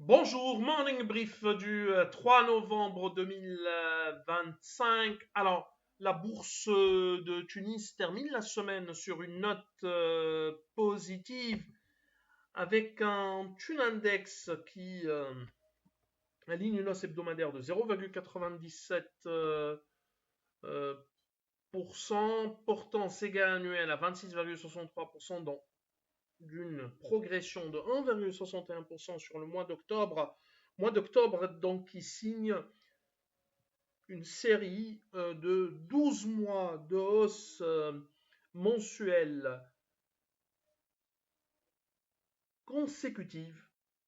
Bonjour, morning brief du 3 novembre 2025. Alors, la bourse de Tunis termine la semaine sur une note positive avec un Tune Index qui aligne une hausse hebdomadaire de 0,97%, portant ses gains annuels à 26,63%, dont d'une progression de 1,61% sur le mois d'octobre. Mois d'octobre, donc, qui signe une série de 12 mois de hausse mensuelle consécutive,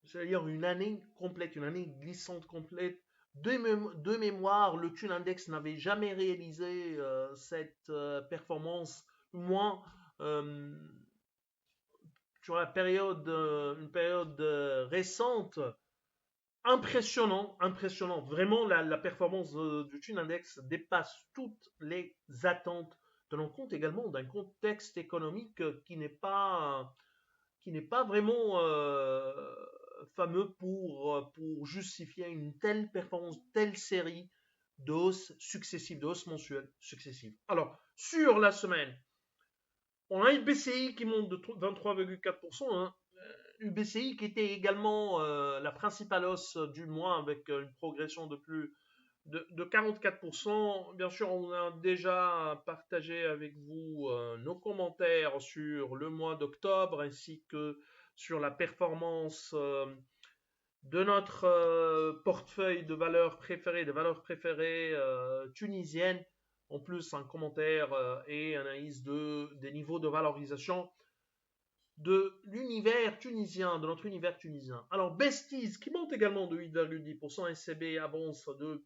c'est-à-dire une année complète, une année glissante complète. De mémoire, le Thune Index n'avait jamais réalisé cette performance, moins euh, sur une période récente. Impressionnant, impressionnant. Vraiment, la performance du Thune Index dépasse toutes les attentes, tenant compte également d'un contexte économique qui n'est pas vraiment fameux pour justifier une telle performance, telle série de hausses successives, de hausses mensuelles successives. Alors, sur la semaine, on a une BCI qui monte de 23,4%, hein. UBCI qui était également la principale hausse du mois avec une progression de 44%. Bien sûr, on a déjà partagé avec vous nos commentaires sur le mois d'octobre ainsi que sur la performance de notre portefeuille de valeurs préférées tunisiennes. En plus, un commentaire et analyse des niveaux de valorisation de l'univers tunisien, de notre univers tunisien. Alors, Besties, qui monte également de 8,10%, SCB avance de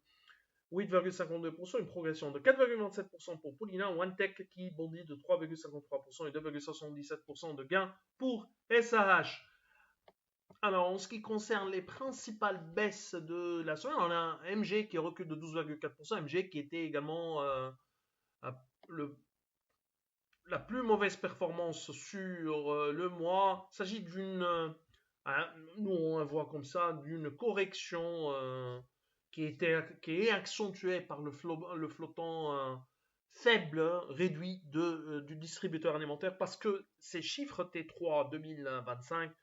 8,52%, une progression de 4,27% pour Paulina, OneTech qui bondit de 3,53% et 2,77% de gains pour SAH. Alors, en ce qui concerne les principales baisses de la semaine, on a un MG qui recule de 12,4%, MG qui était également le la plus mauvaise performance sur le mois. Il s'agit hein, nous on voit comme ça, d'une correction qui est accentuée par le flottant faible, réduit du distributeur alimentaire, parce que ces chiffres T3 2025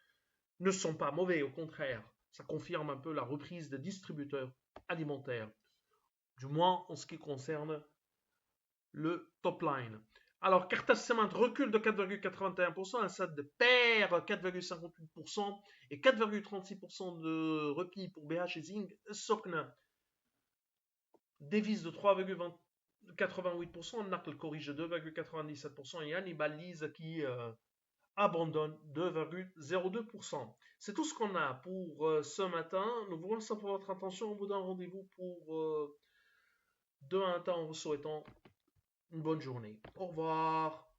ne sont pas mauvais, au contraire. Ça confirme un peu la reprise des distributeurs alimentaires, du moins en ce qui concerne le top line. Alors, Cartas Cement recule de 4,81%, Assad perd 4,58% et 4,36% de repli pour BH et Zing. Sokna dévise de 3,88%, Nakl corrige de 2,97% et Hannibal Lise qui abandonne 2,02%. C'est tout ce qu'on a pour ce matin. Nous vous remercions pour votre attention. On vous donne rendez-vous pour demain matin en vous souhaitant une bonne journée. Au revoir.